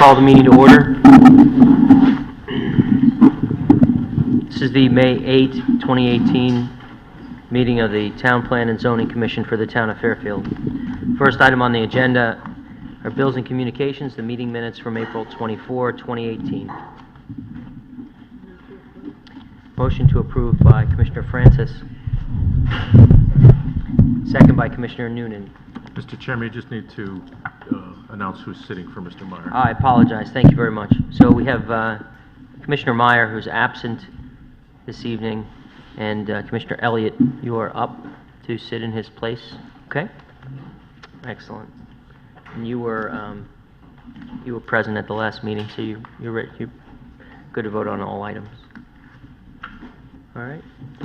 call the meeting to order. This is the May 8, 2018 meeting of the Town Plan and Zoning Commission for the Town of Fairfield. First item on the agenda are bills and communications, the meeting minutes from April 24, 2018. Motion to approve by Commissioner Francis. Second by Commissioner Noonan. Mr. Chairman, you just need to announce who's sitting for Mr. Meyer. I apologize. Thank you very much. So we have Commissioner Meyer, who's absent this evening, and Commissioner Elliott, you are up to sit in his place. Okay? Excellent. And you were present at the last meeting, so you're good to vote on all items. All right.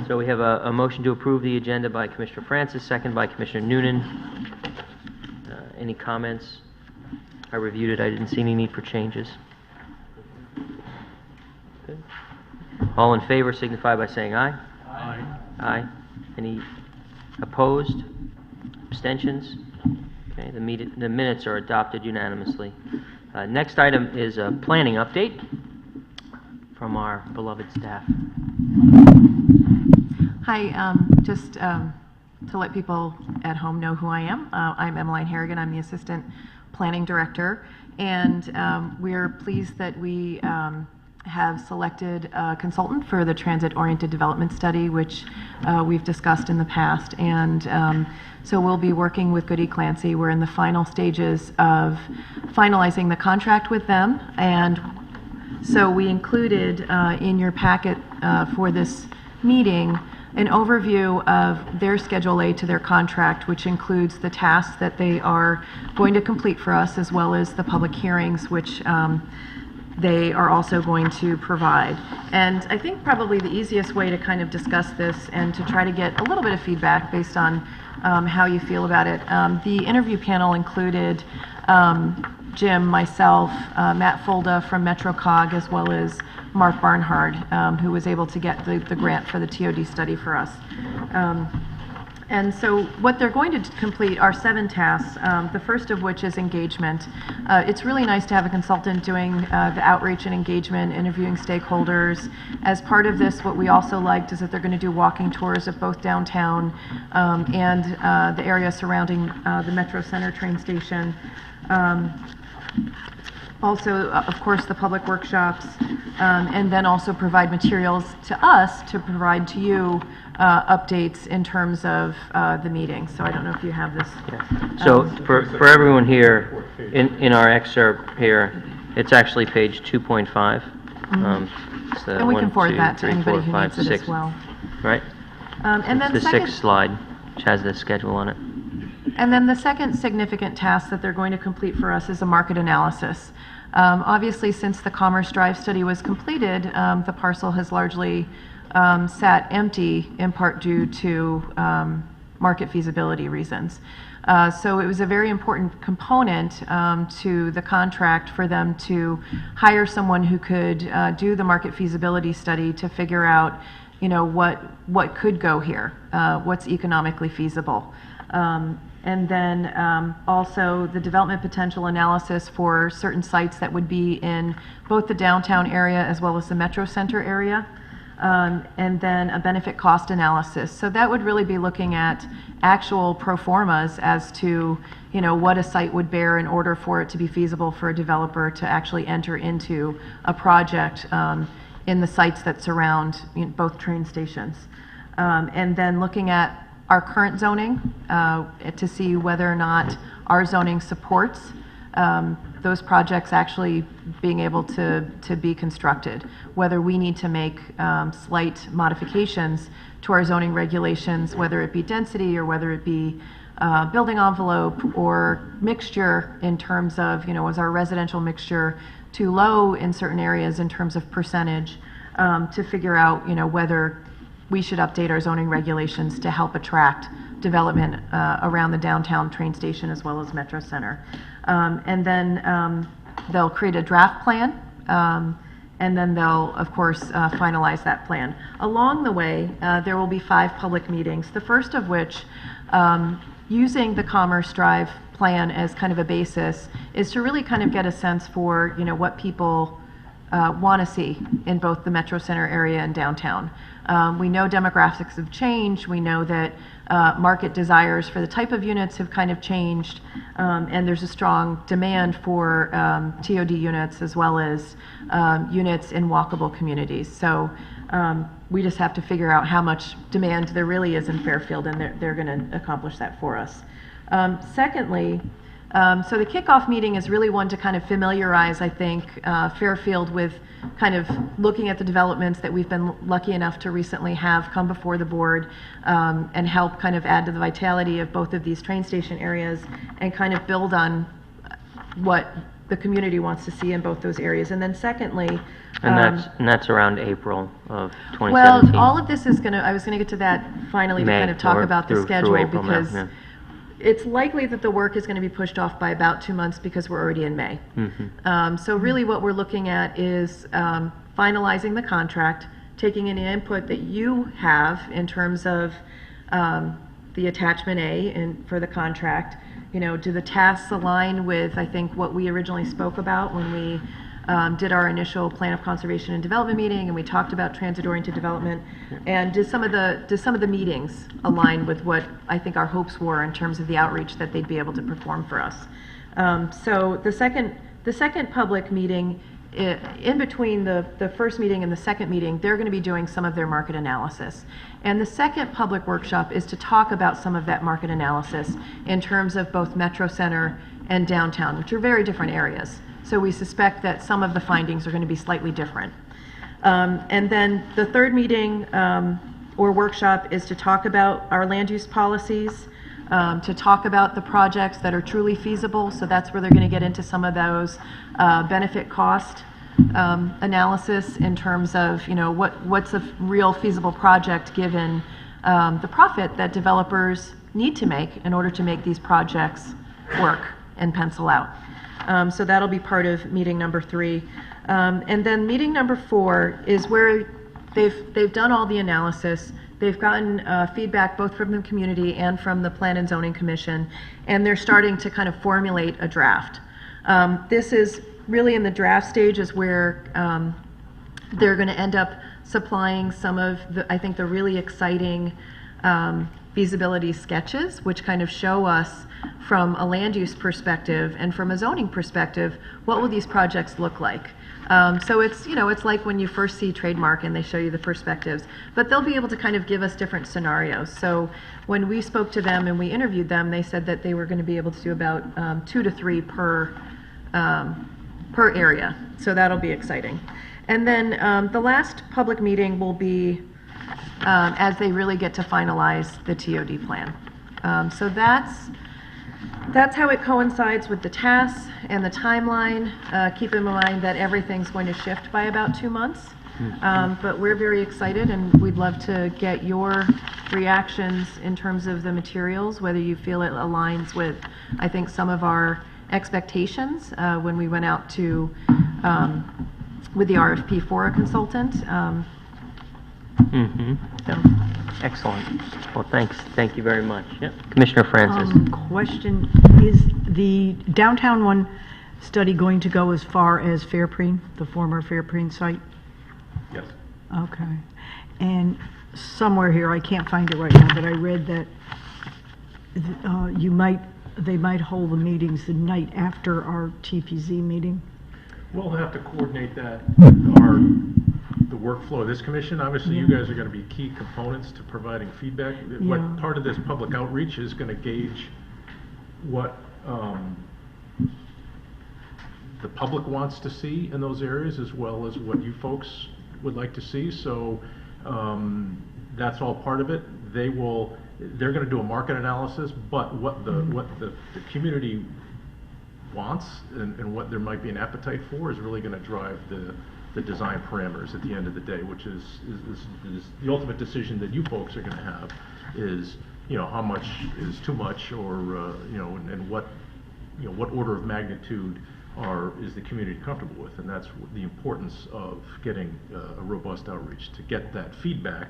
So we have a motion to approve the agenda by Commissioner Francis, second by Commissioner Noonan. Any comments? I reviewed it. I didn't see any need for changes. Good. All in favor signify by saying aye. Aye. Aye. Any opposed? Abstentions? Okay, the minutes are adopted unanimously. Next item is a planning update from our beloved staff. Hi, just to let people at home know who I am. I'm Emmeline Harrigan. I'm the Assistant Planning Director, and we're pleased that we have selected a consultant for the Transit-Oriented Development Study, which we've discussed in the past. And so we'll be working with Goody Clancy. We're in the final stages of finalizing the contract with them, and so we included in your packet for this meeting an overview of their Schedule A to their contract, which includes the tasks that they are going to complete for us, as well as the public hearings, which they are also going to provide. And I think probably the easiest way to kind of discuss this and to try to get a little bit of feedback based on how you feel about it. The interview panel included Jim, myself, Matt Fulda from MetroCog, as well as Mark Barnhard, who was able to get the grant for the TOD study for us. And so what they're going to complete are 7 tasks, the first of which is engagement. It's really nice to have a consultant doing the outreach and engagement, interviewing stakeholders. As part of this, what we also liked is that they're going to do walking tours of both downtown and the area surrounding the Metro Center train station. Also, of course, the public workshops, and then also provide materials to us to provide to you updates in terms of the meeting. So I don't know if you have this. Yeah. So for everyone here, in our excerpt here, it's actually page 2.5. It's the and we can 1, forward 2, that to 3, anybody 4, who 5, needs it 6, as well. Right? And then it's the 6th slide, which has the schedule on it. And then the second significant task that they're going to complete for us is a market analysis. Obviously, since the Commerce Drive study was completed, the parcel has largely sat empty, in part due to market feasibility reasons. So it was a very important component to the contract for them to hire someone who could do the market feasibility study to figure out, you know, what could go here, what's economically feasible. And then also the development potential analysis for certain sites that would be in both the downtown area as well as the Metro Center area. And then a benefit cost analysis. So that would really be looking at actual pro formas as to, you know, what a site would bear in order for it to be feasible for a developer to actually enter into a project in the sites that surround, you know, both train stations. And then looking at our current zoning to see whether or not our zoning supports those projects actually being able to be constructed, whether we need to make slight modifications to our zoning regulations, whether it be density or whether it be building envelope or mixture in terms of, you know, is our residential mixture too low in certain areas in terms of percentage, to figure out, you know, whether we should update our zoning regulations to help attract development around the downtown train station as well as Metro Center. And then they'll create a draft plan and then they'll, of course, finalize that plan. Along the way, there will be 5 public meetings, the first of which, using the Commerce Drive plan as kind of a basis, is to really kind of get a sense for, you know, what people want to see in both the Metro Center area and downtown. We know demographics have changed. We know that market desires for the type of units have kind of changed, and there's a strong demand for TOD units as well as units in walkable communities. So we just have to figure out how much demand there really is in Fairfield, and they're going to accomplish that for us. Secondly, so the kickoff meeting is really one to kind of familiarize, I think, Fairfield with kind of looking at the developments that we've been lucky enough to recently have come before the board, and help kind of add to the vitality of both of these train station areas and kind of build on what the community wants to see in both those areas. And then secondly, And that's around April of 2017. well, all of this is going to, I was going to get to that finally to May, kind of talk or about the through schedule, April now, because yeah. it's likely that the work is going to be pushed off by about 2 months because we're already in May. So really what we're looking at is finalizing the contract, taking any input that you have in terms of the attachment A for the contract. You know, do the tasks align with, I think, what we originally spoke about when we did our initial plan of conservation and development meeting, and we talked about transit-oriented development. And does some of the meetings align with what I think our hopes were in terms of the outreach that they'd be able to perform for us? So the second public meeting, in between the first meeting and the second meeting, they're going to be doing some of their market analysis. And the second public workshop is to talk about some of that market analysis in terms of both Metro Center and downtown, which are very different areas. So we suspect that some of the findings are going to be slightly different. And then the third meeting or workshop is to talk about our land use policies, to talk about the projects that are truly feasible. So that's where they're going to get into some of those benefit cost analysis in terms of, you know, what's a real feasible project given the profit that developers need to make in order to make these projects work and pencil out. So that'll be part of meeting number 3. And then meeting number 4 is where they've done all the analysis. They've gotten feedback both from the community and from the Plan and Zoning Commission, and they're starting to kind of formulate a draft. This is really in the draft stage is where they're going to end up supplying some of I think the really exciting feasibility sketches, which kind of show us from a land use perspective and from a zoning perspective, what will these projects look like? So it's, you know, it's like when you first see Trademark and they show you the perspectives, but they'll be able to kind of give us different scenarios. So when we spoke to them and we interviewed them, they said that they were going to be able to do about 2 to 3 per area. So that'll be exciting. And then the last public meeting will be as they really get to finalize the TOD plan. So that's how it coincides with the tasks and the timeline. Keep in mind that everything's going to shift by about 2 months. But we're very excited, and we'd love to get your reactions in terms of the materials, whether you feel it aligns with, I think, some of our expectations when we went out to, with the RFP for a consultant. So. Excellent. Well, thanks. Thank you very much. Yep. Commissioner Francis. Question, is the downtown one study going to go as far as Fairpreen, the former Fairpreen site? Yes. Okay. And somewhere here, I can't find it right now, but I read that they might hold the meetings the night after our TPZ meeting. We'll have to coordinate that, the workflow of this commission. Obviously, you guys are going to be key components to providing feedback. What part of this public outreach is going to gauge what the public wants to see in those areas, as well as what you folks would like to see. So that's all part of it. They're going to do a market analysis, but what the community wants and what there might be an appetite for is really going to drive the design parameters at the end of the day, which is the ultimate decision that you folks are going to have is, you know, how much is too much, or you know, and what, you know, what order of magnitude is the community comfortable with, and that's the importance of getting a robust outreach to get that feedback,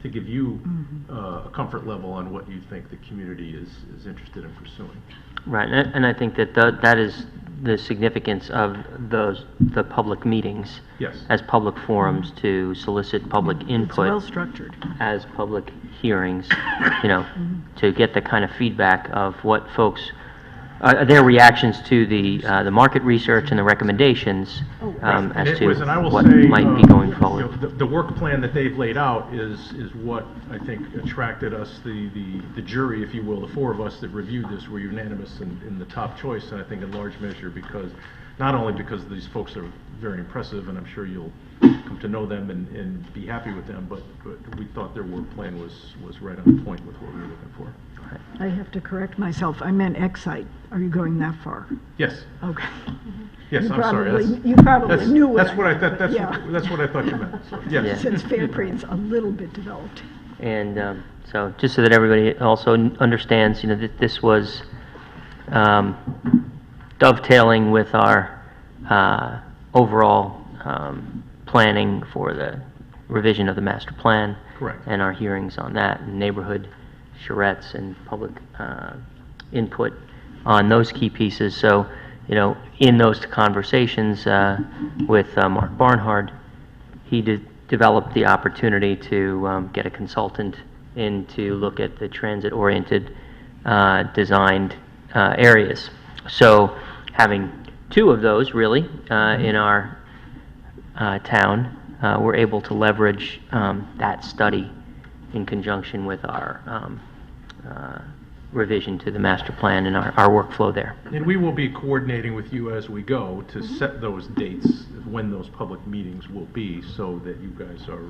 to give you a comfort level on what you think the community is interested in pursuing. Right, and I think that that is the significance of the public meetings. Yes. As public forums to solicit public It's input. well-structured. As public hearings, to get the kind of feedback of what folks, their reactions to the market research and the recommendations as It to was, and I will what say, might be going you forward. know, the work plan that they've laid out is what I think attracted us, the jury, if you will, the four of us that reviewed this were unanimous in the top choice, and I think in large measure because, not only because these folks are very impressive, and I'm sure you'll come to know them and be happy with them, but we thought their work plan was right on point with what we were looking for. I have to correct myself. I meant Excite. Are you going that far? Yes, Okay. yes, You I'm sorry. probably- you probably that's- knew what That's what I thought, yeah. that's what I thought you meant, so, yes. Yeah. Since Fairpreen's a little bit developed. And so, just so that everybody also understands, that this was dovetailing with our overall planning for the revision of the master plan. Correct. And our hearings on that, and neighborhood charrettes and public input on those key pieces. So, in those conversations with Mark Barnhart, he developed the opportunity to get a consultant in to look at the transit-oriented designed areas. So, having two of those really in our town, we're able to leverage that study in conjunction with our revision to the master plan and our workflow there. And we will be coordinating with you as we go to set those dates, when those public meetings will be, so that you guys are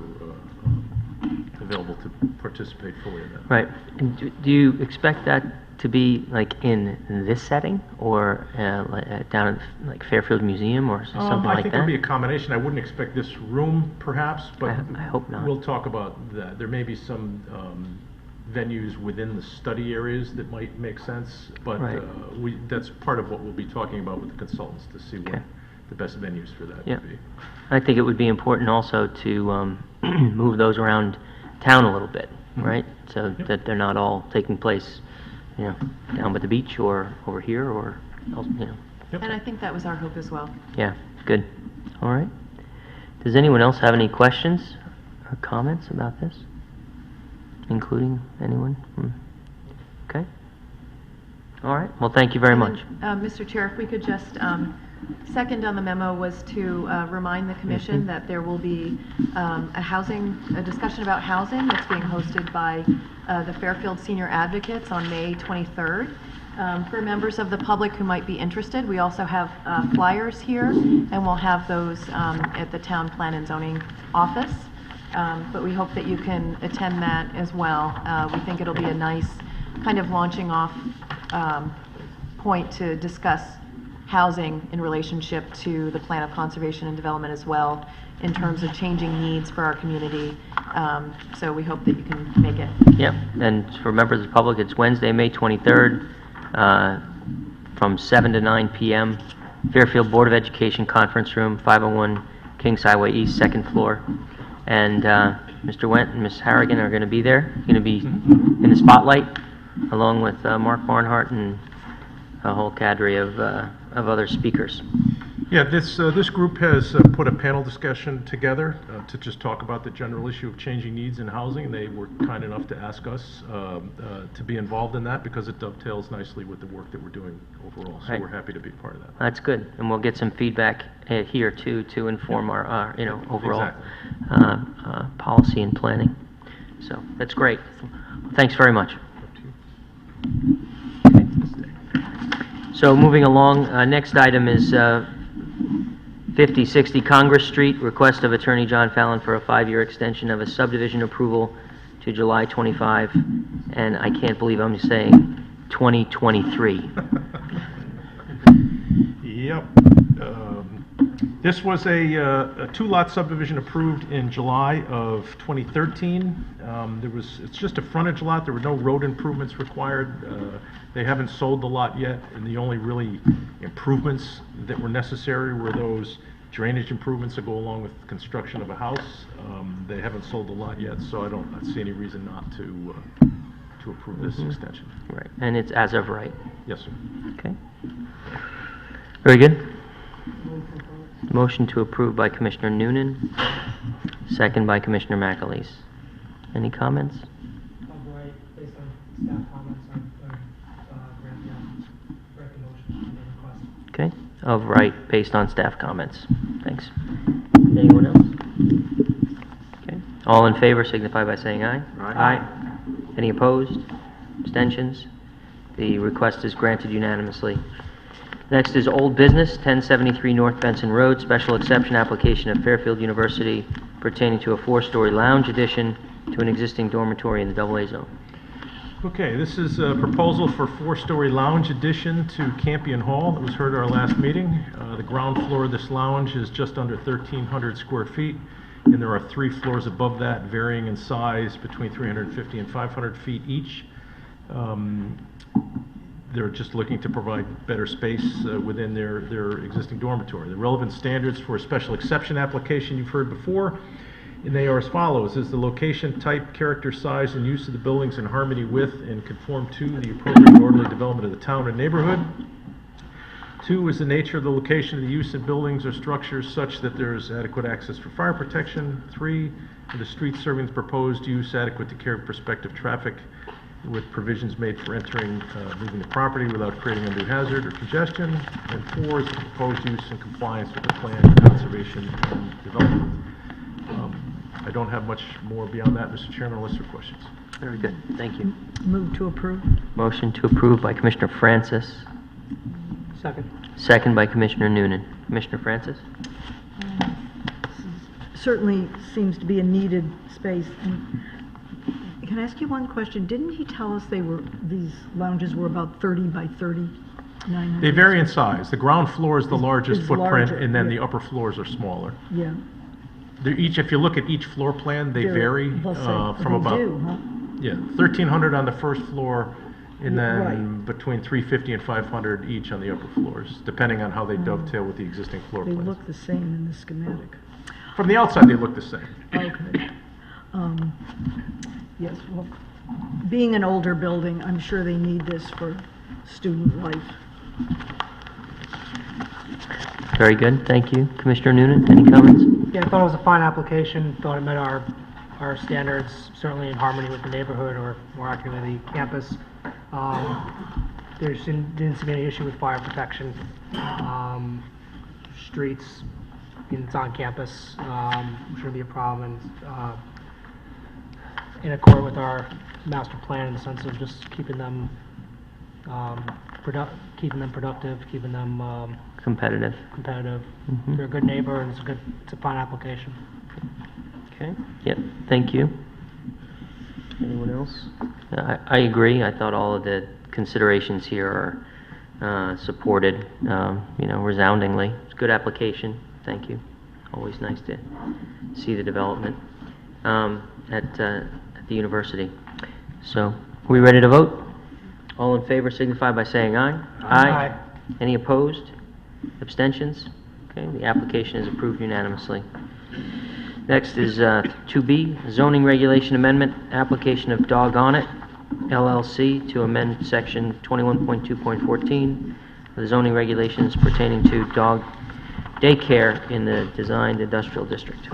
available to participate fully in that. Right. And do you expect that to be like in this setting, or down at like Fairfield Museum or something I like think it'll be a that? combination. I wouldn't expect this room, perhaps, but I hope not. we'll talk about that. There may be some venues within the study areas that might make sense, but Right. that's part of what we'll be talking about with the consultants to see what Okay. the best venues for that Yeah. would be. I think it would be important also to move those around town a little bit, right? So Yep. that they're not all taking place, down by the beach or over here or else, And I think that was our hope as well. Yeah, good. All right. Does anyone else have any questions or comments about this? Including anyone? Okay. All right. Well, thank you very much. Mr. Chair, if we could just, second on the memo was to remind the commission that there will be a discussion about housing that's being hosted by the Fairfield Senior Advocates on May 23rd. For members of the public who might be interested, we also have flyers here, and we'll have those at the Town Plan and Zoning Office. But we hope that you can attend that as well. We think it'll be a nice kind of launching off point to discuss housing in relationship to the plan of conservation and development as well, in terms of changing needs for our community. So we hope that you can make it. Yep. And for members of the public, it's Wednesday, May 23rd, from 7 to 9 p.m. Fairfield Board of Education Conference Room, 501 Kings Highway East, second floor. And Mr. Wendt and Ms. Harrigan are going to be there. Going to be in the spotlight, along with Mark Barnhart and a whole cadre of other speakers. Yeah, this group has put a panel discussion together to just talk about the general issue of changing needs in housing. They were kind enough to ask us to be involved in that because it dovetails nicely with the work that we're doing overall. So Right. we're happy to be part of that. That's good, and we'll get some feedback here too to inform our overall Exactly. policy and planning. So that's great. Thanks very much. Up to you. So moving along, next item is 5060 Congress Street, request of Attorney John Fallon for a 5-year extension of a subdivision approval to July 25, and I can't believe I'm saying 2023. Yep. This was a two-lot subdivision approved in July of 2013. It's just a frontage lot, there were no road improvements required. They haven't sold the lot yet, and the only really improvements that were necessary were those drainage improvements that go along with construction of a house. They haven't sold the lot yet, so I don't see any reason not to approve this extension. Right, and it's as of right. Yes, sir. Okay. Very good. Motion to approve by Commissioner Noonan, second by Commissioner McAleese. Any comments? Of right, based on staff comments, I'm grant the motion and the request. Okay, of right, based on staff comments. Thanks. Anyone else? Okay, all in favor signify by saying aye. Aye. Any opposed? Abstentions? The request is granted unanimously. Next is old business, 1073 North Benson Road, special exception application of Fairfield University pertaining to a 4-story lounge addition to an existing dormitory in the AA zone. Okay, this is a proposal for 4-story lounge addition to Campion Hall that was heard at our last meeting. The ground floor of this lounge is just under 1,300 square feet, and there are 3 floors above that, varying in size between 350 and 500 feet each. They're just looking to provide better space within their existing dormitory. The relevant standards for a special exception application you've heard before, and they are as follows: is the location, type, character, size, and use of the buildings in harmony with and conform to the appropriate and orderly development of the town and neighborhood. 2, is the nature of the location of the use of buildings or structures such that there is adequate access for fire protection. 3, are the street serving the proposed use adequate to carry prospective traffic with provisions made for entering, leaving the property without creating undue hazard or congestion. And 4, is the proposed use in compliance with the plan for conservation and development. I don't have much more beyond that, Mr. Chairman, unless there are questions. Very good, thank you. Move to approve. Motion to approve by Commissioner Francis, Second. second by Commissioner Noonan. Commissioner Francis? Certainly seems to be a needed space. And can I ask you one question? Didn't he tell us these lounges were about 30 by 30? They vary in size. The ground floor is the largest is footprint, larger, and then yeah. the upper floors are smaller. Yeah. They're each, if you look at each floor plan, they They're- vary they'll say- from they about, do, huh? yeah, 1,300 on the first floor, and Yeah, then right. between 350 and 500 each on the upper floors, depending on how they dovetail with the existing floor They plans. look the same in the schematic. From the outside, they look the same. Okay. Yes, well, being an older building, I'm sure they need this for student life. Very good, thank you. Commissioner Noonan, any comments? Yeah, I thought it was a fine application, thought it met our standards, certainly in harmony with the neighborhood, or more accurately, the campus. There didn't seem any issue with fire protection. Streets, it's on campus, shouldn't be a problem, and in accord with our master plan in the sense of just keeping them productive, keeping them Competitive. competitive. Mhm. They're a good neighbor, and it's a fine application. Okay, yep, thank you. Anyone else? I agree, I thought all of the considerations here are supported, resoundingly. It's a good application, thank you. Always nice to see the development at the university. So, are we ready to vote? All in favor signify by saying aye. Aye. Any opposed? Abstentions? Okay, the application is approved unanimously. Next is 2B, zoning regulation amendment, application of Doggone It LLC to amend section 21.2.14 of the zoning regulations pertaining to dog daycare in the designed industrial district.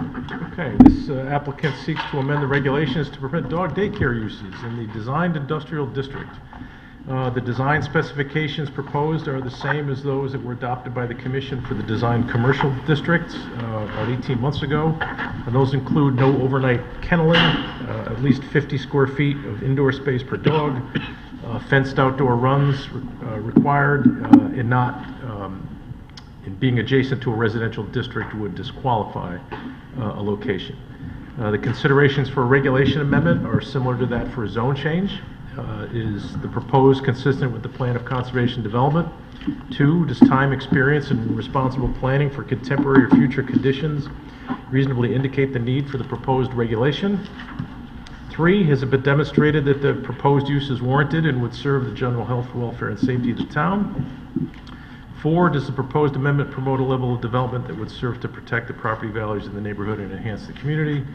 Okay, this applicant seeks to amend the regulations to permit dog daycare uses in the designed industrial district. The design specifications proposed are the same as those that were adopted by the Commission for the designed commercial district about 18 months ago. And those include no overnight kenneling, at least 50 square feet of indoor space per dog, fenced outdoor runs required, and not in being adjacent to a residential district would disqualify a location. The considerations for a regulation amendment are similar to that for a zone change. is the proposed consistent with the plan of conservation development? 2, does time, experience, and responsible planning for contemporary or future conditions reasonably indicate the need for the proposed regulation? 3, has it been demonstrated that the proposed use is warranted and would serve the general health, welfare, and safety of the town? 4, does the proposed amendment promote a level of development that would serve to protect the property values in the neighborhood and enhance the community?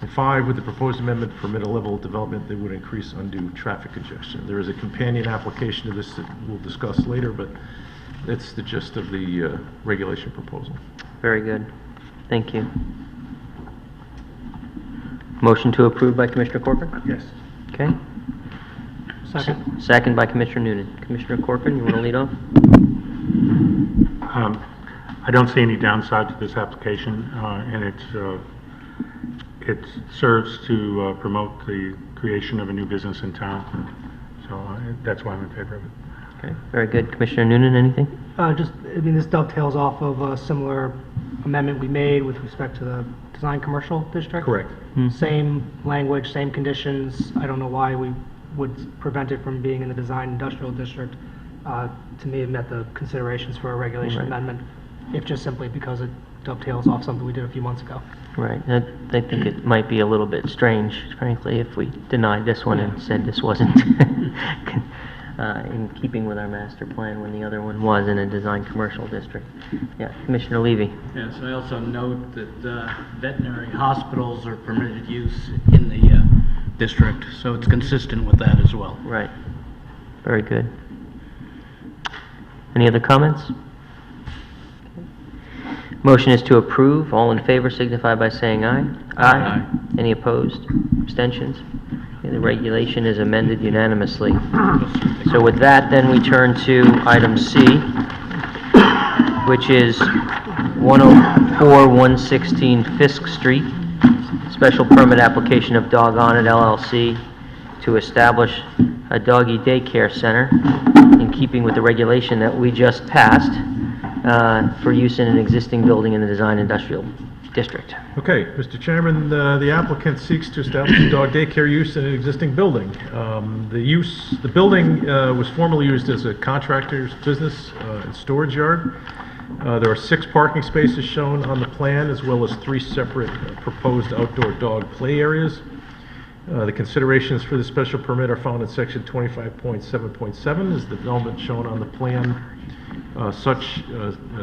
And 5, would the proposed amendment permit a level of development that would increase undue traffic congestion? There is a companion application to this that we'll discuss later, but that's the gist of the regulation proposal. Very good. Thank you. Motion to approve by Commissioner Corcoran? Yes. Okay. Second. Second by Commissioner Noonan. Commissioner Corcoran, you want to lead off? I don't see any downside to this application, and it serves to promote the creation of a new business in town. So that's why I'm in favor of it. Okay, very good. Commissioner Noonan, anything? This dovetails off of a similar amendment we made with respect to the design commercial district. Correct. Same language, same conditions. I don't know why we would prevent it from being in the design industrial district. To me, it met the considerations for a regulation Right. amendment, if just simply because it dovetails off something we did a few months ago. Right. I think it might be a little bit strange, frankly, if we denied this one and said this wasn't in keeping with our master plan when the other one was in a design commercial district. Yeah, Commissioner Levy. Yes, I also note that veterinary hospitals are permitted use in the district, so it's consistent with that as well. Right. Very good. Any other comments? Motion is to approve. All in favor signify by saying aye. Aye. Any opposed? Abstentions? Okay, the regulation is amended unanimously. So with that, then we turn to item C, which is 104-116 Fisk Street, special permit application of Doggone It LLC to establish a doggy daycare center in keeping with the regulation that we just passed for use in an existing building in the design industrial district. Okay, Mr. Chairman, the applicant seeks to establish a dog daycare use in an existing building. The building was formerly used as a contractor's business and storage yard. There are 6 parking spaces shown on the plan, as well as 3 separate proposed outdoor dog play areas. The considerations for the special permit are found in section 25.7.7, is the development shown on the plan, such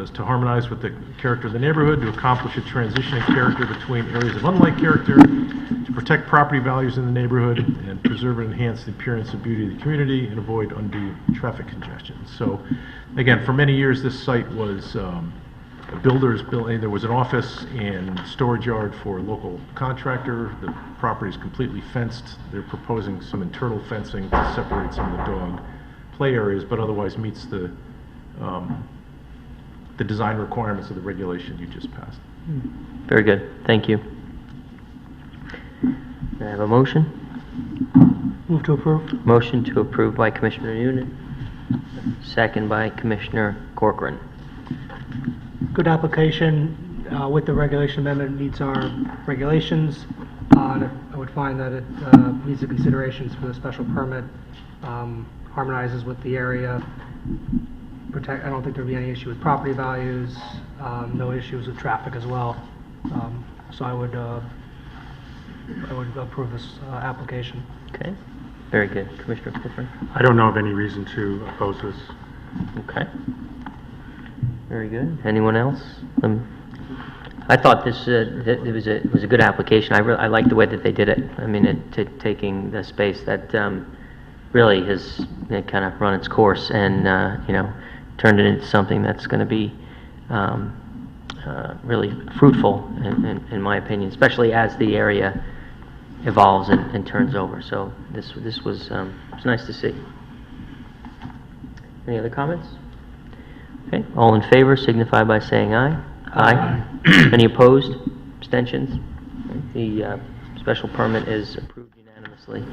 as to harmonize with the character of the neighborhood, to accomplish a transition in character between areas of unlike character, to protect property values in the neighborhood, and preserve and enhance the appearance and beauty of the community, and avoid undue traffic congestion. So, again, for many years, this site was a builder's building. There was an office and storage yard for a local contractor. The property is completely fenced. They're proposing some internal fencing to separate some of the dog play areas, but otherwise meets the design requirements of the regulation you just passed. Very good. Thank you. May I have a motion? Move to approve. Motion to approve by Commissioner Noonan, second by Commissioner Corcoran. Good application with the regulation amendment, meets our regulations. I would find that it meets the considerations for the special permit, harmonizes with the area. I don't think there'd be any issue with property values, no issues with traffic as well. So I would approve this application. Okay. Very good. Commissioner Corcoran. I don't know of any reason to oppose this. Okay. Very good. Anyone else? I thought this that it was a good application. I like the way that they did it. I mean, taking the space that really has kind of run its course and turned it into something that's going to be really fruitful, in my opinion, especially as the area evolves and turns over. So this was it's nice to see. Any other comments? Okay, all in favor signify by saying aye. Aye. Any opposed? Abstentions? The special permit is approved unanimously.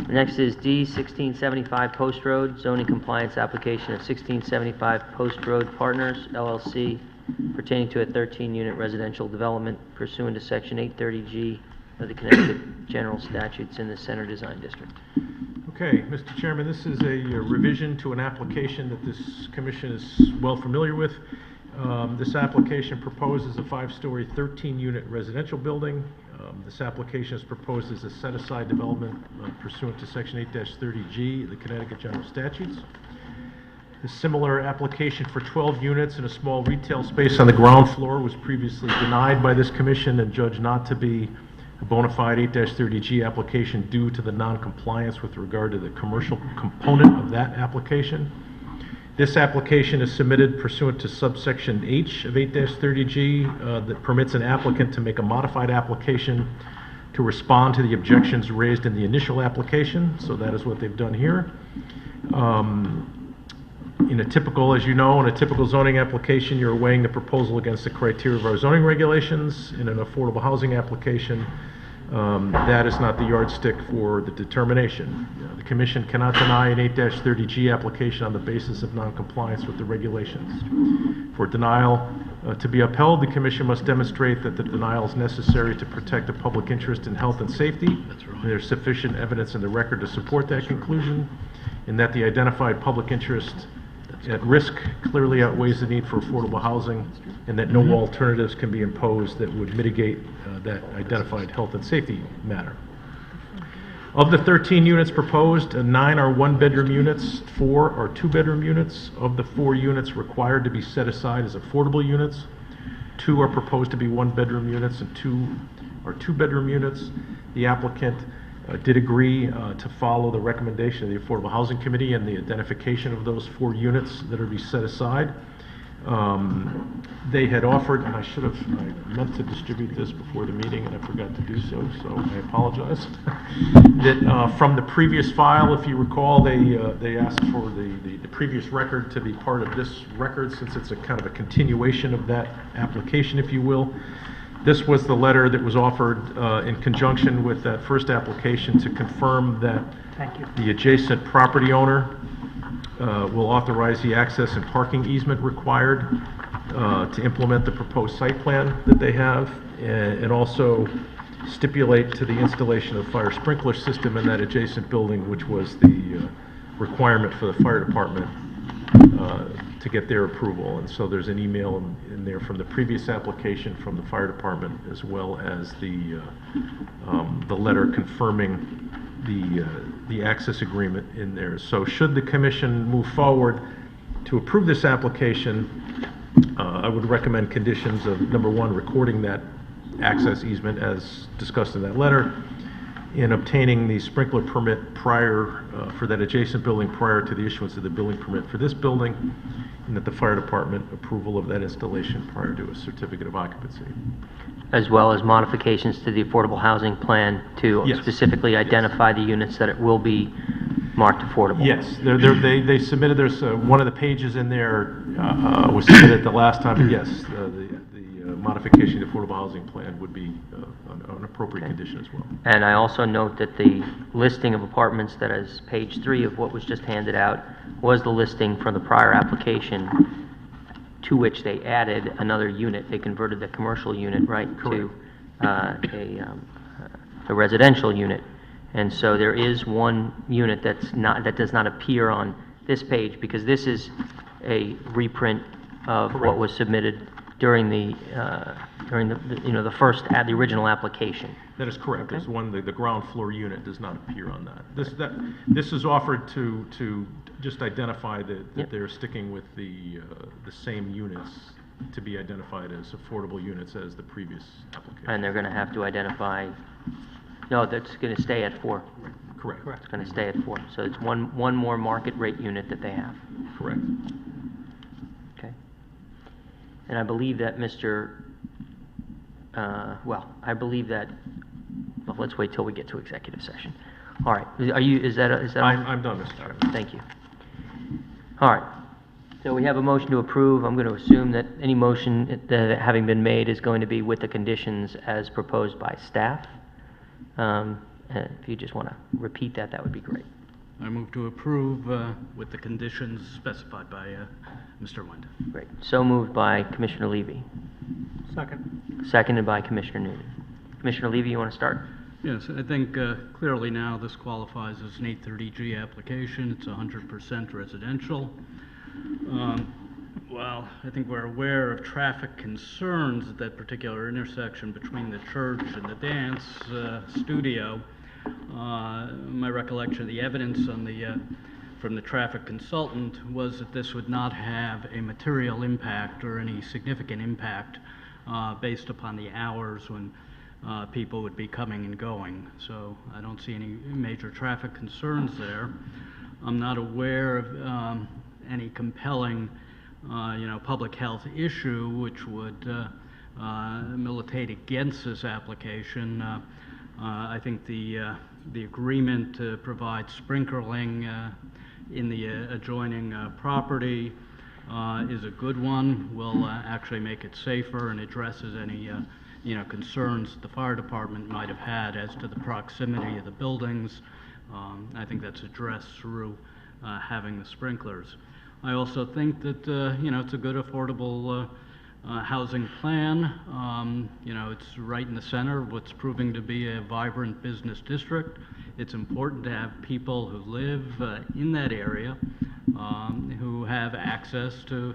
Next is D, 1675 Post Road, zoning compliance application of 1675 Post Road Partners, LLC, pertaining to a 13-unit residential development pursuant to Section 830G of the Connecticut General Statutes in the Center Design District. Okay, Mr. Chairman, this is a revision to an application that this commission is well familiar with. This application proposes a 5-story, 13-unit residential building. This application is proposed as a set-aside development pursuant to Section 8-30G of the Connecticut General Statutes. A similar application for 12 units in a small retail space on the ground floor was previously denied by this commission and judged not to be a bona fide 8-30G application due to the non-compliance with regard to the commercial component of that application. This application is submitted pursuant to subsection H of 8-30G that permits an applicant to make a modified application to respond to the objections raised in the initial application. So that is what they've done here. In a typical, as you know, in a typical zoning application, you're weighing the proposal against the criteria of our zoning regulations. In an affordable housing application, that is not the yardstick for the determination. The commission cannot deny an 8-30G application on the basis of noncompliance with the regulations. For denial to be upheld, the commission must demonstrate that the denial is necessary to protect the public interest in health and safety. That's right. There's sufficient evidence in the record to support that conclusion, and that the identified public interest at risk clearly outweighs the need for affordable housing, and that no alternatives can be imposed that would mitigate that identified health and safety matter. Of the 13 units proposed, 9 are one-bedroom units, 4 are two-bedroom units. Of the 4 units required to be set aside as affordable units, 2 are proposed to be one-bedroom units and 2 are two-bedroom units. The applicant did agree to follow the recommendation of the Affordable Housing Committee and the identification of those 4 units that are to be set aside. They had offered, and I meant to distribute this before the meeting and I forgot to do so I apologize. That from the previous file, if you recall, they asked for the previous record to be part of this record, since it's a kind of a continuation of that application, if you will. This was the letter that was offered in conjunction with that first application to confirm that the adjacent property owner will authorize the access and parking easement required to implement the proposed site plan that they have, and also stipulate to the installation of fire sprinkler system in that adjacent building, which was the requirement for the fire department to get their approval. And so there's an email in there from the previous application from the fire department, as well as the letter confirming the access agreement in there. So should the commission move forward to approve this application, I would recommend conditions of, number 1, recording that access easement as discussed in that letter, in obtaining the sprinkler permit prior for that adjacent building prior to the issuance of the building permit for this building, and that the fire department approval of that installation prior to a certificate of occupancy. As well as modifications to the affordable housing plan to Yes. specifically identify the units that it will be marked affordable. Yes, they submitted, there's one of the pages in there was submitted the last time, and yes, the modification of the affordable housing plan would be an appropriate condition as well. And I also note that the listing of apartments that is page 3 of what was just handed out was the listing from the prior application, to which they added another unit. They converted the commercial unit to a residential unit. And so there is one unit that does not appear on this page, because this is a reprint of what was submitted during the original application. That is correct. There's one, the ground floor unit does not appear on that. This is offered to just identify that Yep. they're sticking with the same units to be identified as affordable units as the previous application. And they're going to have to identify, no, that's going to stay at 4. Correct. It's going to stay at 4. So it's one more market rate unit that they have. Correct. Okay. And I believe that well, let's wait till we get to executive session. All right. Is that all? I'm done, Mr. Chairman. Thank you. All right. So we have a motion to approve. I'm going to assume that any motion that having been made is going to be with the conditions as proposed by staff. If you just want to repeat that, that would be great. I move to approve with the conditions specified by Mr. Wenda. Great. So moved by Commissioner Levy. Second. Seconded by Commissioner Newman. Commissioner Levy, you want to start? Yes, I think clearly now this qualifies as an 830G application. It's 100% residential. Well, I think we're aware of traffic concerns at that particular intersection between the church and the dance studio. My recollection of the evidence on from the traffic consultant was that this would not have a material impact or any significant impact based upon the hours when people would be coming and going. So I don't see any major traffic concerns there. I'm not aware of any compelling, public health issue which would militate against this application. I think the agreement to provide sprinkling in the adjoining property is a good one. Will actually make it safer and addresses any concerns the fire department might have had as to the proximity of the buildings. I think that's addressed through having the sprinklers. I also think that it's a good affordable housing plan. It's right in the center of what's proving to be a vibrant business district. It's important to have people who live in that area who have access to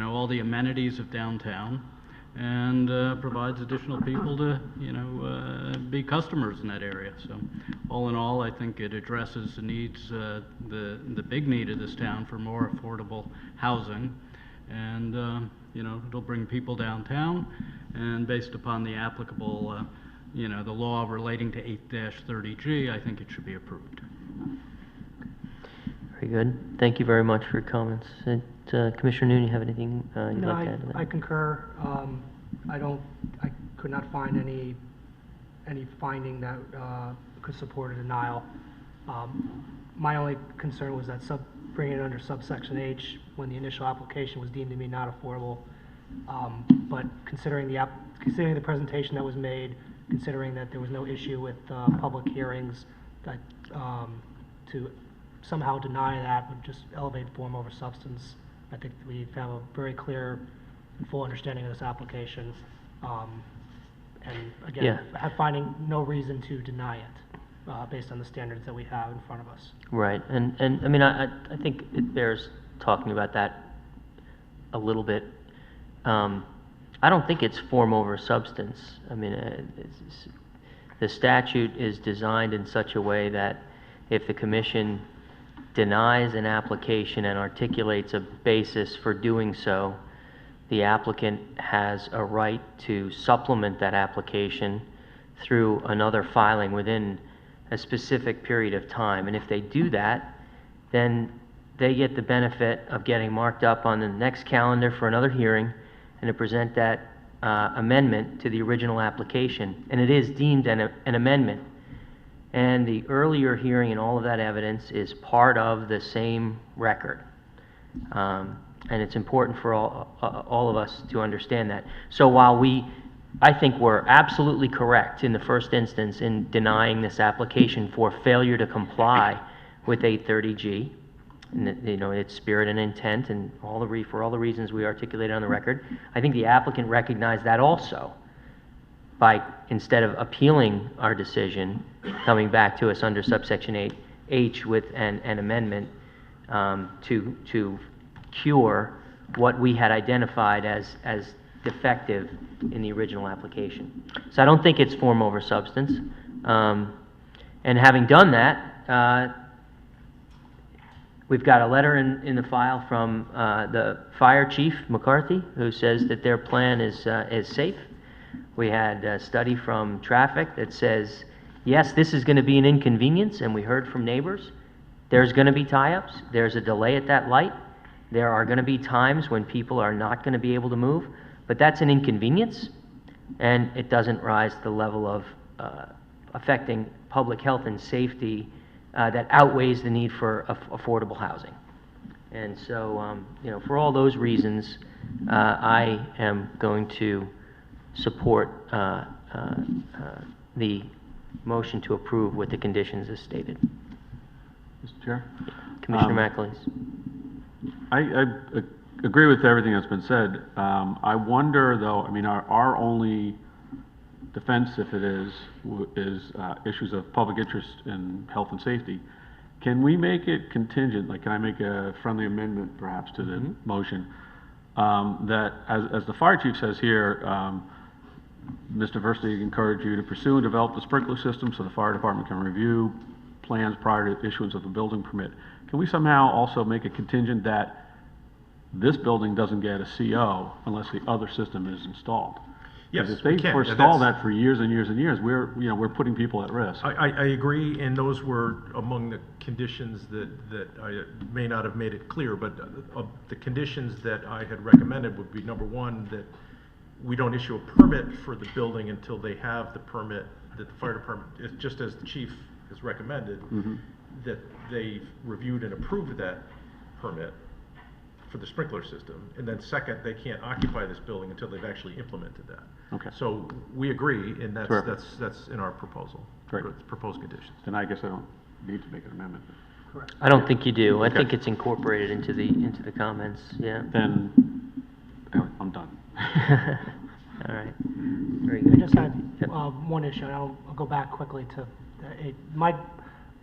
all the amenities of downtown, and provides additional people to be customers in that area. So all in all, I think it addresses the needs, the big need of this town for more affordable housing, and it'll bring people downtown, and based upon the applicable the law relating to 8-30G, I think it should be approved. Very good. Thank you very much for your comments. And, Commissioner Noon, you have anything you'd No, like to add to that? I concur. I could not find any finding that could support a denial. My only concern was that bringing it under subsection H when the initial application was deemed to be not affordable. But considering the presentation that was made, considering that there was no issue with public hearings, that to somehow deny that would just elevate form over substance. I think we have a very clear and full understanding of this application, and again, finding no reason to deny it based on the standards that we have in front of us. Right, and I mean, I think it bears talking about that a little bit. I don't think it's form over substance. I mean, the statute is designed in such a way that if the commission denies an application and articulates a basis for doing so, the applicant has a right to supplement that application through another filing within a specific period of time. And if they do that, then they get the benefit of getting marked up on the next calendar for another hearing and to present that amendment to the original application. And it is deemed an amendment. And the earlier hearing and all of that evidence is part of the same record. And it's important for all of us to understand that. So while I think we're absolutely correct in the first instance in denying this application for failure to comply with 830G, and, its spirit and intent, and for all the reasons we articulated on the record, I think the applicant recognized that also by, instead of appealing our decision, coming back to us under subsection H with an amendment to cure what we had identified as defective in the original application. So I don't think it's form over substance. And having done that, we've got a letter in the file from the fire chief, McCarthy, who says that their plan is safe. We had a study from traffic that says, yes, this is going to be an inconvenience, and we heard from neighbors. There's going to be tie-ups. There's a delay at that light. There are going to be times when people are not going to be able to move, but that's an inconvenience, and it doesn't rise to the level of affecting public health and safety that outweighs the need for affordable housing. And so, for all those reasons, I am going to support the motion to approve with the conditions as stated. Mr. Chair? Commissioner McAleese. I agree with everything that's been said. I wonder, though, I mean, our only defense, if it is, issues of public interest in health and safety, can we make it contingent, like, can I make a friendly amendment perhaps to the motion? That, as the fire chief says here, Mr. Versteeg encouraged you to pursue and develop the sprinkler system so the fire department can review plans prior to issuance of a building permit. Can we somehow also make it contingent that this building doesn't get a CO unless the other system is installed? 'Cause Yes, if we they can. forestall That's- that for years and years and years, we're putting people at risk. I agree, and those were among the conditions that I may not have made it clear, but the conditions that I had recommended would be, number one, that we don't issue a permit for the building until they have the permit, that the fire department, just as the chief has recommended, that they've reviewed and approved that permit for the sprinkler system. And then second, they can't occupy this building until they've actually implemented that. Okay. So we agree, and Terrific. that's in our proposal. Great. Proposed conditions. Then I guess I don't need to make an amendment. I don't think you do. I Okay. think it's incorporated into the comments, yeah. Then, I'm done. All right, very I good. just had Yep. one issue, and I'll go back quickly to,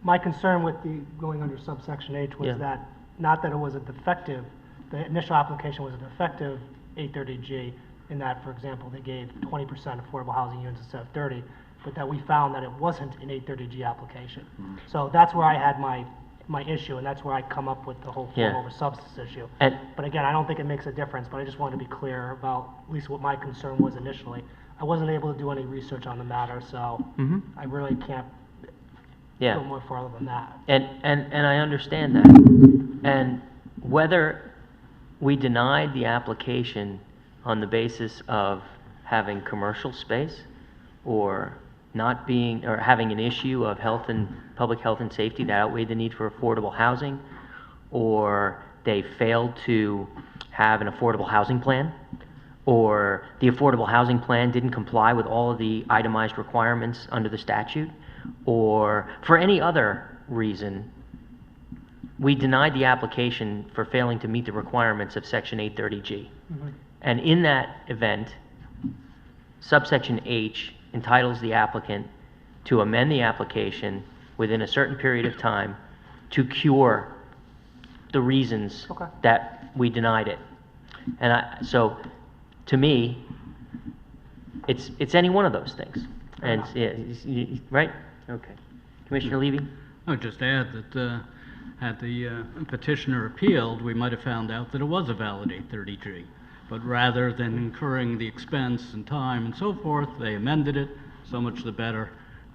my concern with the, going under subsection H Yeah. was that, not that it was a defective, the initial application was a defective 830G, in that, for example, they gave 20% affordable housing units instead of 30, but that we found that it wasn't an 830G application. So that's where I had my issue, and that's where I come up with the whole Yeah. form over substance issue. And- But again, I don't think it makes a difference, but I just wanted to be clear about at least what my concern was initially. I wasn't able to do any research on the matter, so I really can't Yeah. go more farther than that. And I understand that. And whether we denied the application on the basis of having commercial space or not being, or having an issue of public health and safety that outweighed the need for affordable housing, or they failed to have an affordable housing plan, or the affordable housing plan didn't comply with all of the itemized requirements under the statute, or for any other reason, we denied the application for failing to meet the requirements of Section 830G. And in that event, subsection H entitles the applicant to amend the application within a certain period of time to cure the reasons Okay. that we denied it. And so, to me, it's any one of those things. And, right? Okay. Commissioner Levy? I would just add that had the petitioner appealed, we might have found out that it was a valid 830G. But rather than incurring the expense and time and so forth, they amended it, so much the better,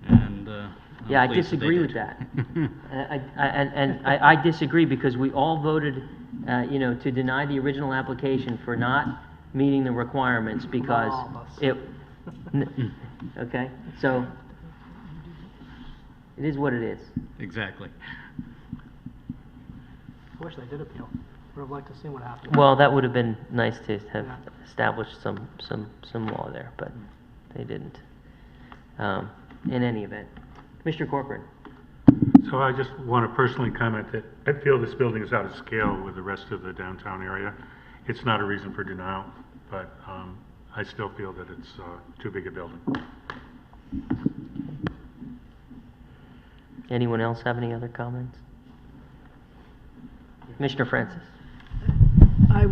and I'm Yeah, I pleased that they disagree did. with that. I disagree because we all voted, to deny the original application for not meeting the requirements because All of us. okay, so it is what it is. Exactly. I wish they did appeal. Would have liked to see what happened. Well, that would have been nice to have Yeah. established some law there, but they didn't. In any event. Commissioner Corcoran? So I just want to personally comment that I feel this building is out of scale with the rest of the downtown area. It's not a reason for denial, but I still feel that it's too big a building. Anyone else have any other comments? Commissioner Francis? I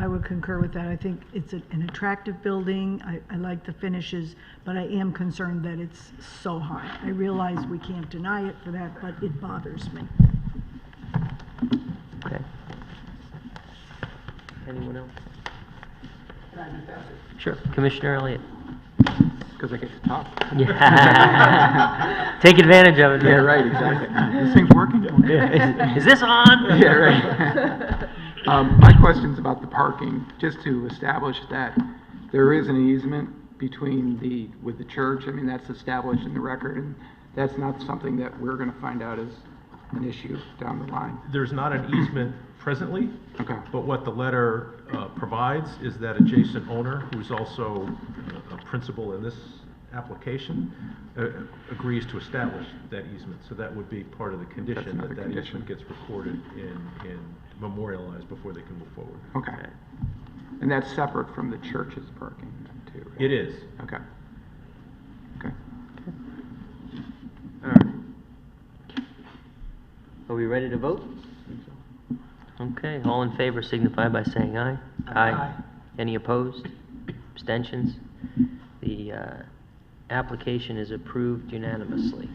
would concur with that. I think it's an attractive building. I like the finishes, but I am concerned that it's so high. I realize we can't deny it for that, but it bothers me. Okay. Anyone else? Sure. Commissioner Elliott? Because I get to talk. Yeah. Take advantage of it. Yeah, man. right, exactly. This thing's working? Is this on? Yeah, right. My question's about the parking, just to establish that there is an easement with the church. I mean, that's established in the record, and that's not something that we're gonna find out is an issue down the line. There's not an easement presently. Okay. But what the letter provides is that adjacent owner, who's also a principal in this application, agrees to establish that easement. So that would be part of the condition, another that that condition. easement gets recorded and memorialized before they can move forward. Okay. And that's separate from the church's parking, too? right? It is. Okay. Are we ready to vote? Okay, all in favor signify by saying aye. Aye. Any opposed? Abstentions? The application is approved unanimously.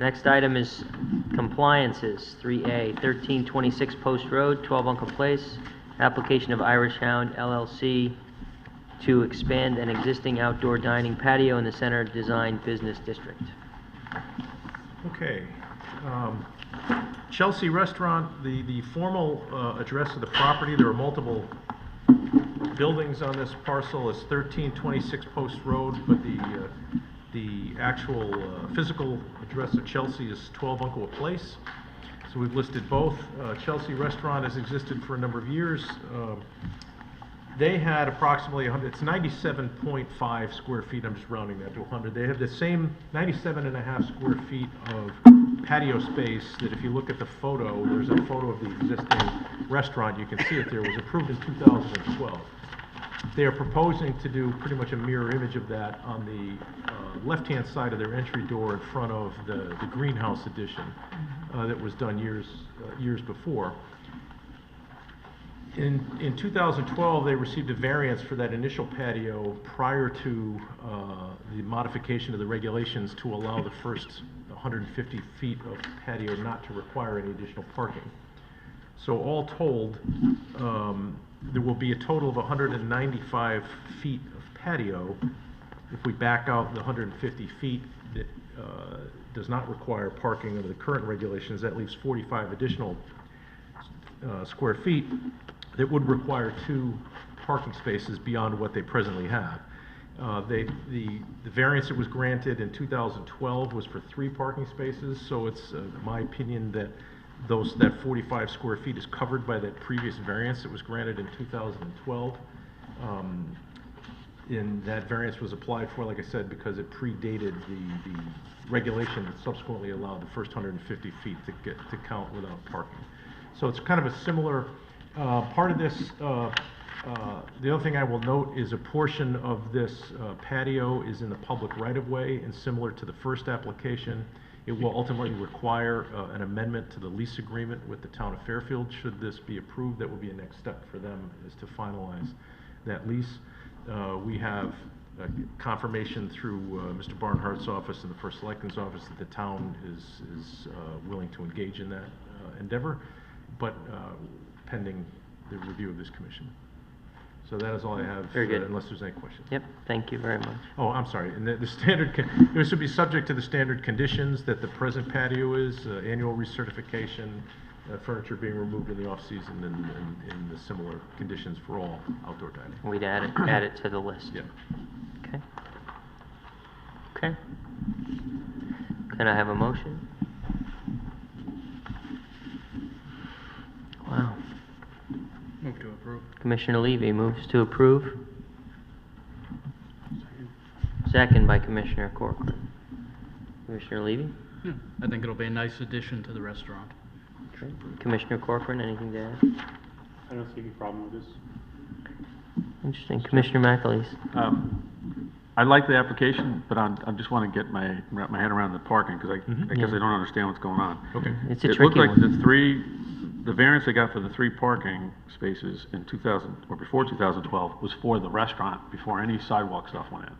Next item is compliances, 3A, 1326 Post Road, 12 Uncle Place, application of Irish Hound LLC to expand an existing outdoor dining patio in the Center Design Business District. Okay. Chelsea Restaurant, the formal address of the property, there are multiple buildings on this parcel, is 1326 Post Road, but the actual physical address of Chelsea is 12 Uncle Place. So we've listed both. Chelsea Restaurant has existed for a number of years. They had approximately 100, it's 97.5 square feet, I'm just rounding that to 100. They have the same 97.5 square feet of patio space that if you look at the photo, there's a photo of the existing restaurant, you can see it there, was approved in 2012. They are proposing to do pretty much a mirror image of that on the left-hand side of their entry door in front of the greenhouse addition that was done years before. In 2012, they received a variance for that initial patio prior to the modification of the regulations to allow the first 150 feet of patio not to require any additional parking. So all told, there will be a total of 195 feet of patio. If we back out the 150 feet that does not require parking under the current regulations, that leaves 45 additional square feet that would require 2 parking spaces beyond what they presently have. The variance that was granted in 2012 was for 3 parking spaces, so it's my opinion that that 45 square feet is covered by that previous variance that was granted in 2012. And that variance was applied for, like I said, because it predated the regulation that subsequently allowed the first 150 feet to count without parking. So it's kind of a similar part of this. The other thing I will note is a portion of this patio is in the public right-of-way, and similar to the first application, it will ultimately require an amendment to the lease agreement with the town of Fairfield. Should this be approved, that will be a next step for them, is to finalize that lease. We have confirmation through Mr. Barnhart's office and the First Selectman's office that the town is willing to engage in that endeavor, but pending the review of this commission. So that is all I have. Very good. Unless there's any questions. Yep, thank you very much. Oh, I'm sorry. And the standard, this would be subject to the standard conditions that the present patio is, annual recertification, furniture being removed in the off-season, and the similar conditions for all outdoor dining. We'd add it to the list. Yeah. Okay. Okay. Can I have a motion? Wow. Move to approve. Commissioner Levy moves to approve. Second by Commissioner Corcoran. Commissioner Levy? Yeah, I think it'll be a nice addition to the restaurant. Okay. Commissioner Corcoran, anything to add? I don't see any problem with this. Interesting. Commissioner McAleese? I like the application, but I just want to wrap my head around the parking, because I guess I don't understand what's going on. Okay. It's a It tricky looked like one. the variance they got for the 3 parking spaces in 2000, or before 2012, was for the restaurant, before any sidewalk stuff went in,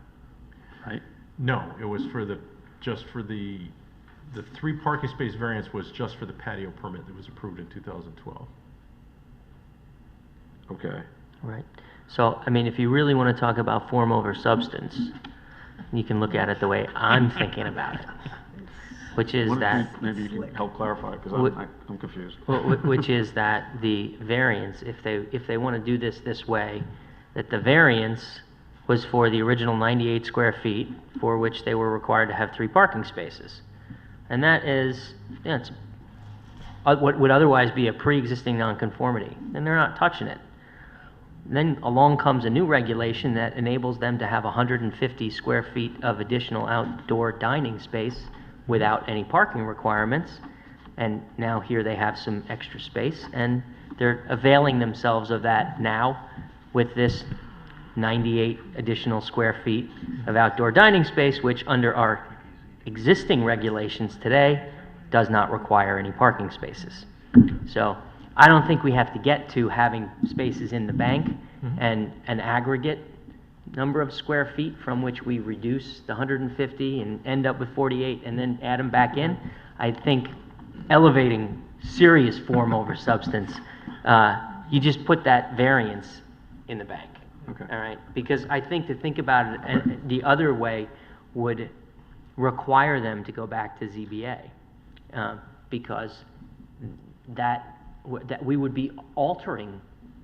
right? No, it was just for the 3 parking space variance was just for the patio permit that was approved in 2012. Okay. Right. So, I mean, if you really want to talk about form over substance, you can look at it the way I'm thinking about it, which is that, Maybe you can help clarify, because I'm confused. which is that the variance, if they want to do this way, that the variance was for the original 98 square feet, for which they were required to have 3 parking spaces. And that is, it's what would otherwise be a pre-existing nonconformity, and they're not touching it. Then along comes a new regulation that enables them to have 150 square feet of additional outdoor dining space without any parking requirements. And now here they have some extra space, and they're availing themselves of that now with this 98 additional square feet of outdoor dining space, which under our existing regulations today does not require any parking spaces. So I don't think we have to get to having spaces in the bank and an aggregate number of square feet from which we reduce the 150 and end up with 48 and then add them back in. I think elevating serious form over substance, you just put that variance in the bank. Okay. All right, because I think to think about it the other way would require them to go back to ZBA, because that we would be altering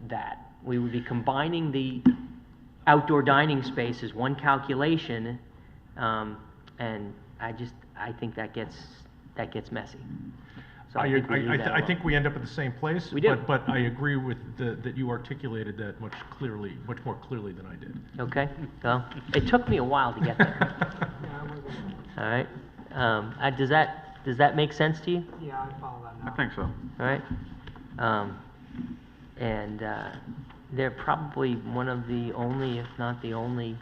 that. We would be combining the outdoor dining space as one calculation, and I think that gets messy. So I think we leave that I think alone. we end up at the same place. We do. But I agree with that you articulated that much more clearly than I did. Okay, well, it took me a while to get there. All right, does that make sense to you? Yeah, I follow that I now. think so. All right, and they're probably one of the only, if not the only,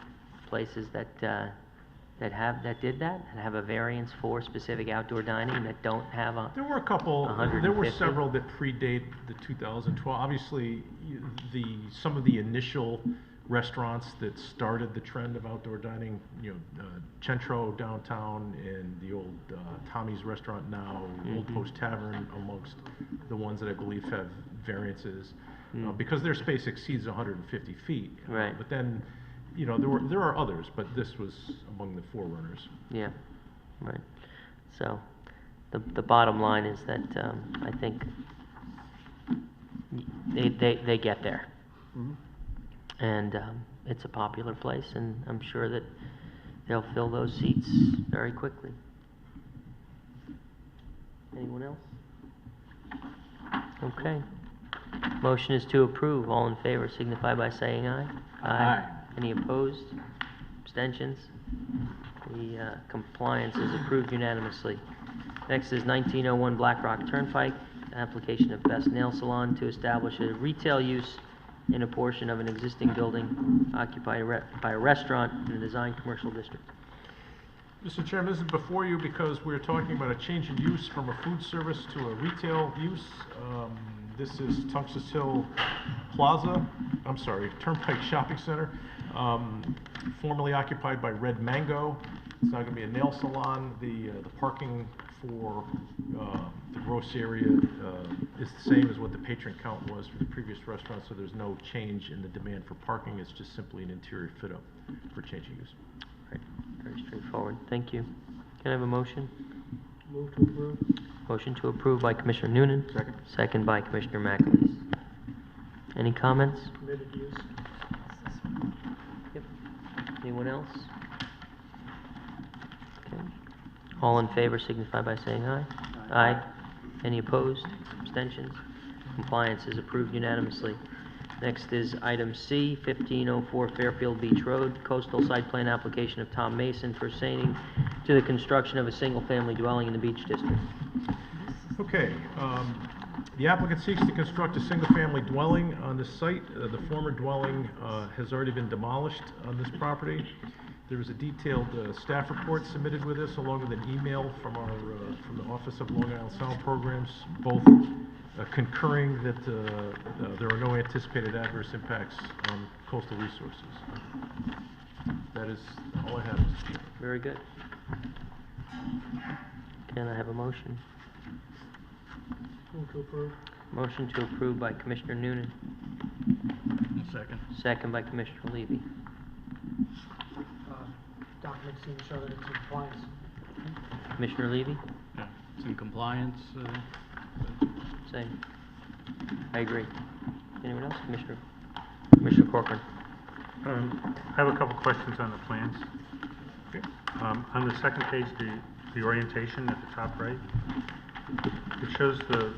places that did that and have a variance for specific outdoor dining that don't have a. There were a couple, there were 150. several that predate the 2012. Obviously, some of the initial restaurants that started the trend of outdoor dining, Centro downtown and the old Tommy's Restaurant now, Old Post Tavern amongst the ones that I believe have variances, because their space exceeds 150 feet. Right. But then, there are others, but this was among the forerunners. Yeah, right. So, the bottom line is that I think they get there. And it's a popular place, and I'm sure that they'll fill those seats very quickly. Anyone else? Okay. Motion is to approve. All in favor signify by saying aye. Aye. Any opposed? Abstentions? The compliance is approved unanimously. Next is 1901 Black Rock Turnpike, application of Best Nail Salon to establish a retail use in a portion of an existing building occupied by a restaurant in a design commercial district. Mr. Chairman, this is before you because we're talking about a change in use from a food service to a retail use. This is Tungus Hill Turnpike Shopping Center, formerly occupied by Red Mango. It's now going to be a nail salon. The parking for the gross area is the same as what the patron count was for the previous restaurant, so there's no change in the demand for parking. It's just simply an interior fit-up for change of use. Right. Very straightforward. Thank you. Can I have a motion? Move to approve. Motion to approve by Commissioner Noonan. Second. Second by Commissioner McAleese. Any comments? Permitted use. Yep. Anyone else? Okay. All in favor signify by saying aye. Aye. Any opposed? Abstentions? Compliance is approved unanimously. Next is item C, 1504 Fairfield Beach Road, coastal site plan application of Tom Mason for pertaining to the construction of a single-family dwelling in the Beach District. Okay, the applicant seeks to construct a single-family dwelling on the site. The former dwelling has already been demolished on this property. There was a detailed staff report submitted with this, along with an email from from the Office of Long Island Sound Programs, both concurring that there are no anticipated adverse impacts on coastal resources. That is all I have, Mr. Chairman. Very good. Can I have a motion? Move to approve. Motion to approve by Commissioner Noonan, Second. second by Commissioner Levy. Documents seem to show that it's in compliance. Commissioner Levy? Yeah, it's in compliance. Same. I agree. Anyone else? Commissioner Corcoran? I have a couple questions on the plans. Okay. On the second page, the orientation at the top right, it shows the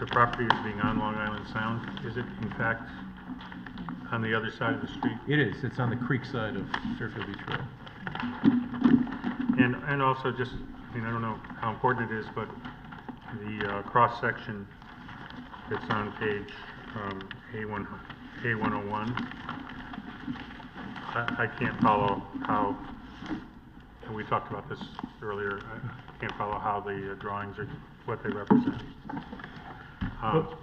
property as being on Long Island Sound. Is it in fact on the other side of the street? It is. It's on the creek side of Fairfield Beach Road. And also just, I don't know how important it is, but the cross-section that's on page A101, I can't follow how And we talked about this earlier. I can't follow how the drawings are, what they represent. Well,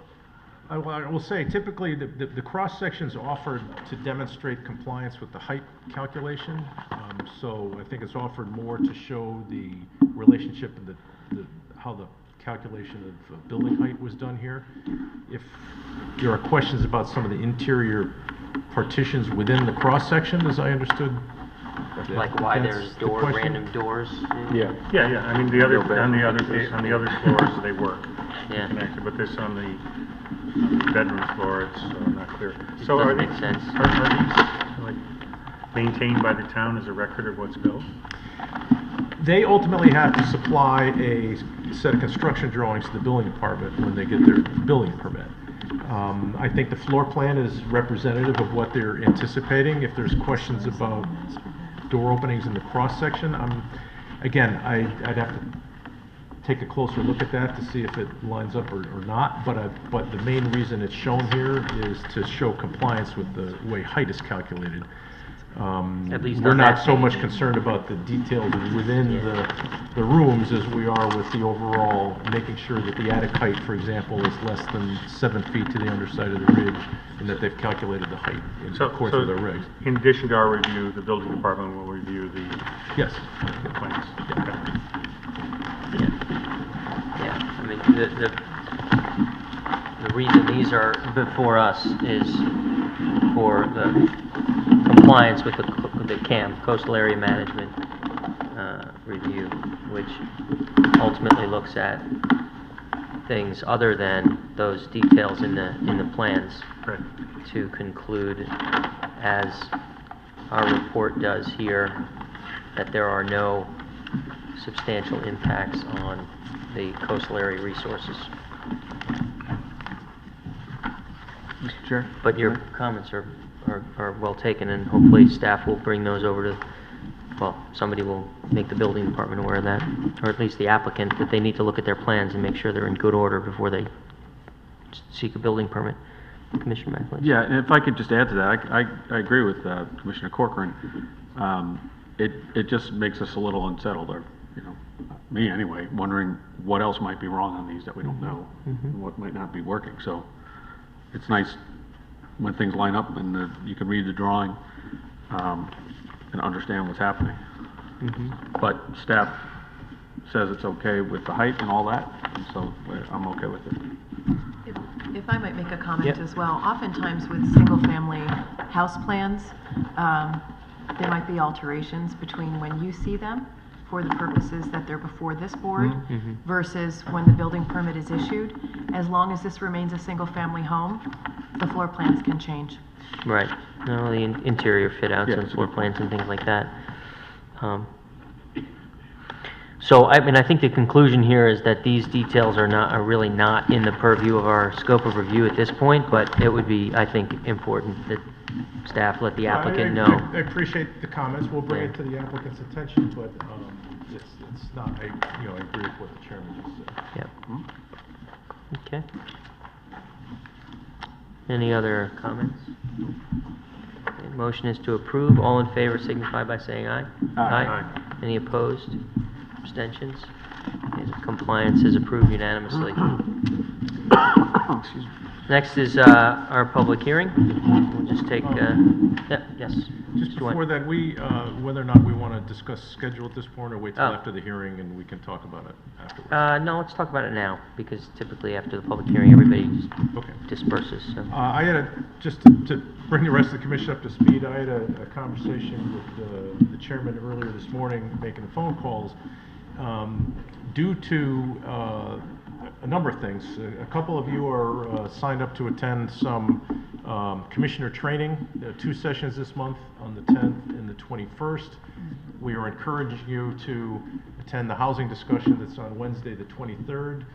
I will say, typically, the cross-section's offered to demonstrate compliance with the height calculation. So I think it's offered more to show the relationship and how the calculation of building height was done here. If there are questions about some of the interior partitions within the cross-section, as I understood. Like why that's there's the question. random doors? Yeah. Yeah, I mean, the other, on the other floors, they work. Yeah. Connected, but this on the bedroom floor, it's not clear. So doesn't are make these, sense. are these, like, maintained by the town as a record of what's built? They ultimately have to supply a set of construction drawings to the building department when they get their building permit. I think the floor plan is representative of what they're anticipating. If there's questions about door openings in the cross-section, again, I'd have to take a closer look at that to see if it lines up or not, but the main reason it's shown here is to show compliance with the way height is calculated. At least We're on not that so page. much concerned about the details within the rooms as we are with the overall, making sure that the attic height, for example, is less than 7 feet to the underside of the rig, and that they've calculated the height in accordance with their rigs. In addition to our review, the building department will review the Yes. plans. Yeah, I mean, the reason these are before us is for the compliance with the CAM, Coastal Area Management Review, which ultimately looks at things other than those details in the plans Right. to conclude, as our report does here, that there are no substantial impacts on the coastal area resources. Mr. Chair? But your comments are well taken, and hopefully staff will bring those over to, well, somebody will make the building department aware of that, or at least the applicant, that they need to look at their plans and make sure they're in good order before they seek a building permit. Commissioner McLeish? Yeah, and if I could just add to that, I agree with Commissioner Corcoran. It just makes us a little unsettled, or, you know, me anyway, wondering what else might be wrong on these that we don't know, and what might not be working. So it's nice when things line up and you can read the drawing and understand what's happening. But staff says it's okay with the height and all that, and so I'm okay with it. If I might make a comment Yep. as well, oftentimes with single-family house plans, there might be alterations between when you see them for the purposes that they're before this board versus when the building permit is issued. As long as this remains a single-family home, the floor plans can change. Right, no, the interior fit outs Yeah, and that's a floor good plans and things like that. So, I mean, I think the conclusion here is that these details are really not in the purview of our scope of review at this point, but it would be, I think, important that staff let the applicant know. I appreciate the comments. We'll bring it to the applicant's attention, but it's not, I agree with what the chairman just said. Yep. Okay. Any other comments? Okay, motion is to approve. All in favor signify by saying aye. Aye. Any opposed? Abstentions? Okay, the compliance is approved unanimously. Excuse me. Next is our public hearing. We'll just take, yes. Just Mr. White. before that, whether or not we want to discuss schedule at this point, or wait till Oh. after the hearing and we can talk about it afterwards. No, let's talk about it now, because typically after the public hearing, everybody just Okay. disperses, so. I had just to bring the rest of the commission up to speed, I had a conversation with the chairman earlier this morning, making the phone calls. Due to a number of things, a couple of you are signed up to attend some commissioner training, 2 sessions this month on the 10th and the 21st. We are encouraging you to attend the housing discussion that's on Wednesday, the 23rd.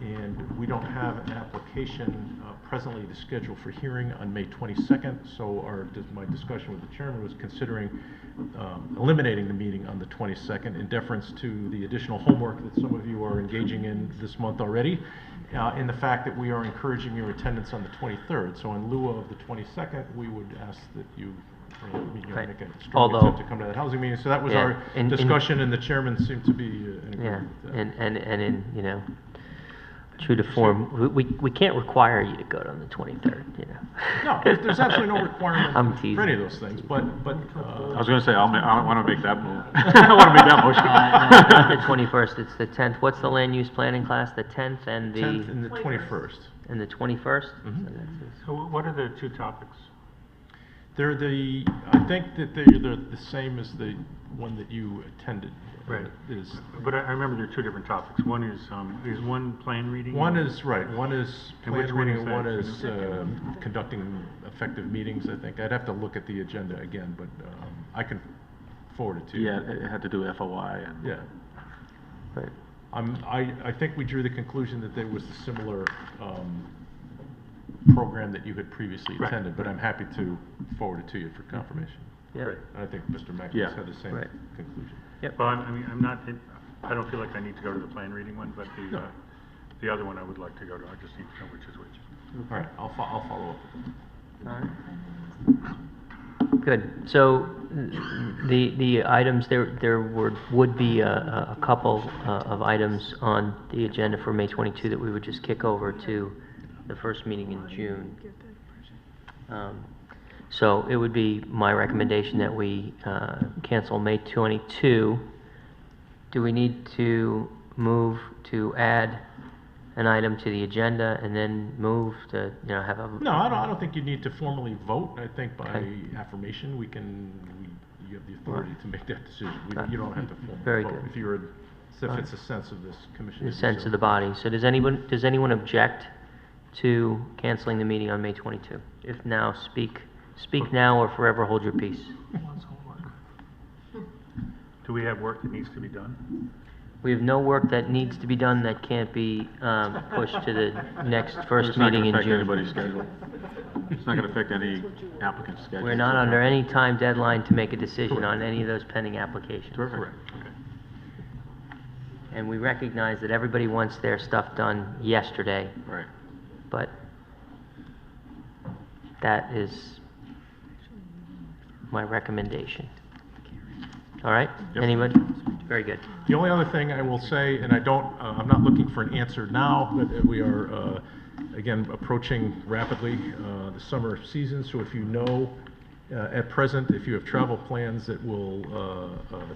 And we don't have an application presently to schedule for hearing on May 22nd, so my discussion with the chairman was considering eliminating the meeting on the 22nd in deference to the additional homework that some of you are engaging in this month already, and the fact that we are encouraging your attendance on the 23rd. So in lieu of the 22nd, we would ask that you Right. make a strong Although- attempt to come to that housing meeting. So that was Yeah, our in- discussion, and the chairman seemed to be in Yeah, agreement with that. and in, you know, true to form, we can't require you to go on the 23rd, you know? No, there's absolutely no requirement I'm teasing. for any of those things, but, I was gonna say, I wanna make that move. I wanna make that motion. Not the 21st, it's the 10th. What's the land use planning class? The 10th and 10th the, and the 21st. and the 21st? Mhm. So that's- So what are the two topics? They're I think that they're the same as the one that you attended. Right. Is, But I remember there are two different topics. One is one plan reading? one is, right, one is And which plan one reading, is and one that? is conducting effective meetings, I think. I'd have to look at the agenda again, but I can forward it to you. Yeah, it had to do FOI and. Yeah. Right. I think we drew the conclusion that there was a similar program that you had previously Right. attended, but I'm happy to forward it to you for confirmation. Yeah. And I think Mr. Mackey Yeah. had the same Right. conclusion. Well, I mean, I don't feel like I need to go to the plan reading one, but No. the other one I would like to go to. I just need to know which is which. All right, I'll follow up with them. All right. Good. So the items, there would be a couple of items on the agenda for May 22 that we would just kick over to the first meeting in June. So it would be my recommendation that we cancel May 22. Do we need to move to add an item to the agenda and then move to, you know, have a... No, I don't think you need to formally vote. I think by Okay. affirmation, you have the authority to make that decision. You don't have to formally vote. Very good. If it's a sense of this commission. The sense of the body. So does anyone object to canceling the meeting on May 22? If now, speak now or forever hold your peace. Do we have work that needs to be done? We have no work that needs to be done that can't be pushed to the next first It's not meeting gonna in affect June. anybody's schedule. It's not gonna affect any applicant's schedule. We're not under any time deadline to make a decision on any of those pending applications. Terrific. Okay. And we recognize that everybody wants their stuff done yesterday, Right. but that is my recommendation. All right? Yep. Anybody? Very good. The only other thing I will say, and I'm not looking for an answer now, but we are, again, approaching rapidly the summer season, so if you know at present, if you have travel plans that will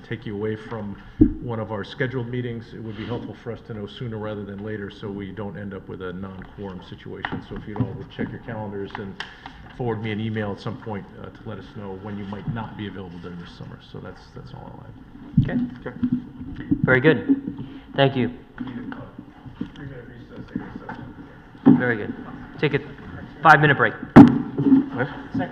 take you away from one of our scheduled meetings, it would be helpful for us to know sooner rather than later, so we don't end up with a non-quorum situation. So if you'd all would check your calendars and forward me an email at some point to let us know when you might not be available during the summer. So that's all I'll add. Okay. Okay. Very good. Thank you. 3-minute recess, take a second. Very good. Take a 5-minute break. What?